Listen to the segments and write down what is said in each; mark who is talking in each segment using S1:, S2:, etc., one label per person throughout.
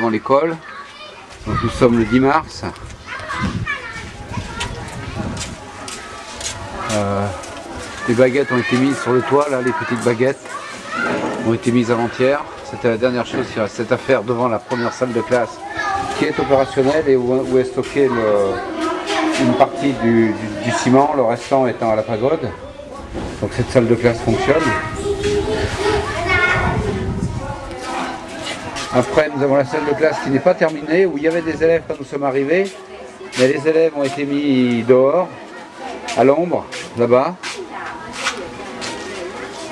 S1: avant l'école. Donc nous sommes le 10 mars. Les baguettes ont été mises sur le toit, là, les petites baguettes ont été mises avant-hier. C'était la dernière chose qui restait à faire devant la première salle de classe qui est opérationnelle et où est stocké une partie du ciment, le restant étant à la pagode. Donc cette salle de classe fonctionne. Après nous avons la salle de classe qui n'est pas terminée, où il y avait des élèves quand nous sommes arrivés, mais les élèves ont été mis dehors, à l'ombre, là-bas.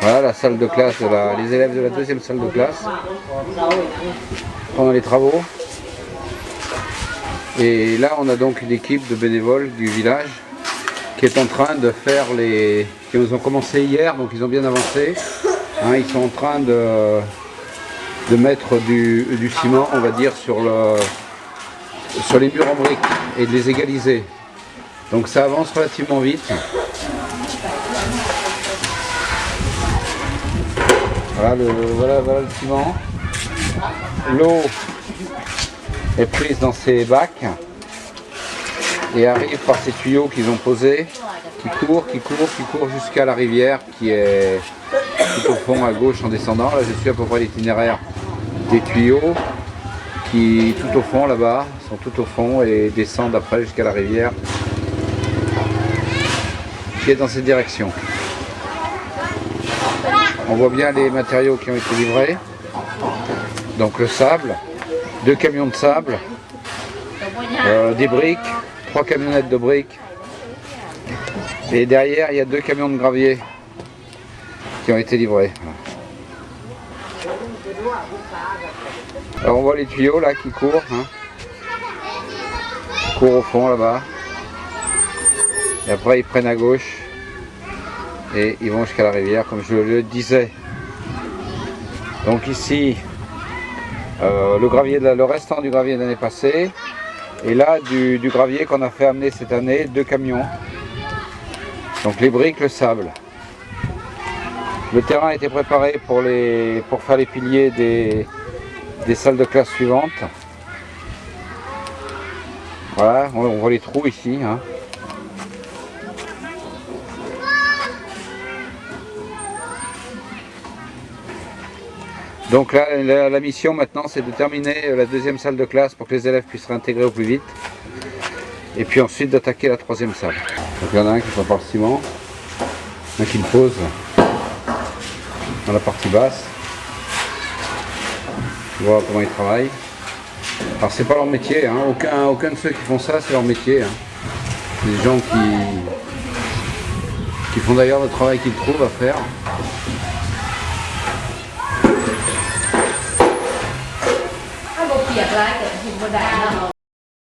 S1: Voilà la salle de classe, les élèves de la deuxième salle de classe, pendant les travaux. Et là on a donc une équipe de bénévoles du village qui est en train de faire qui ont commencé hier, donc ils ont bien avancé. Hein, ils sont en train de mettre du ciment, on va dire, sur les murs en briques et de les égaliser. Donc ça avance relativement vite. Voilà le ciment. L'eau est prise dans ces bacs et arrive par ces tuyaux qu'ils ont posés, qui courent jusqu'à la rivière qui est tout au fond à gauche en descendant. Là je suis à peu près l'itinéraire des tuyaux qui tout au fond là-bas, sont tout au fond et descendent après jusqu'à la rivière qui est dans cette direction. On voit bien les matériaux qui ont été livrés. Donc le sable, 2 camions de sable, des briques, 3 camionnettes de briques. Et derrière il y a 2 camions de gravier qui ont été livrés. Alors on voit les tuyaux là qui courent, hein. Ils courent au fond là-bas. Et après ils prennent à gauche et ils vont jusqu'à la rivière comme je le disais. Donc ici le restant du gravier de l'année passée et là du gravier qu'on a fait amener cette année, 2 camions. Donc les briques, le sable. Le terrain a été préparé pour faire les piliers des salles de classe suivantes. Voilà, on voit les trous ici, hein. Donc là, la mission maintenant, c'est de terminer la deuxième salle de classe pour que les élèves puissent réintégrer au plus vite. Et puis ensuite d'attaquer la troisième salle. Donc il y en a un qui prépare le ciment, un qui le pose dans la partie basse. Tu vois comment ils travaillent. Alors c'est pas leur métier, hein. Aucun de ceux qui font ça c'est leur métier, hein. C'est des gens qui font d'ailleurs le travail qu'ils trouvent à faire.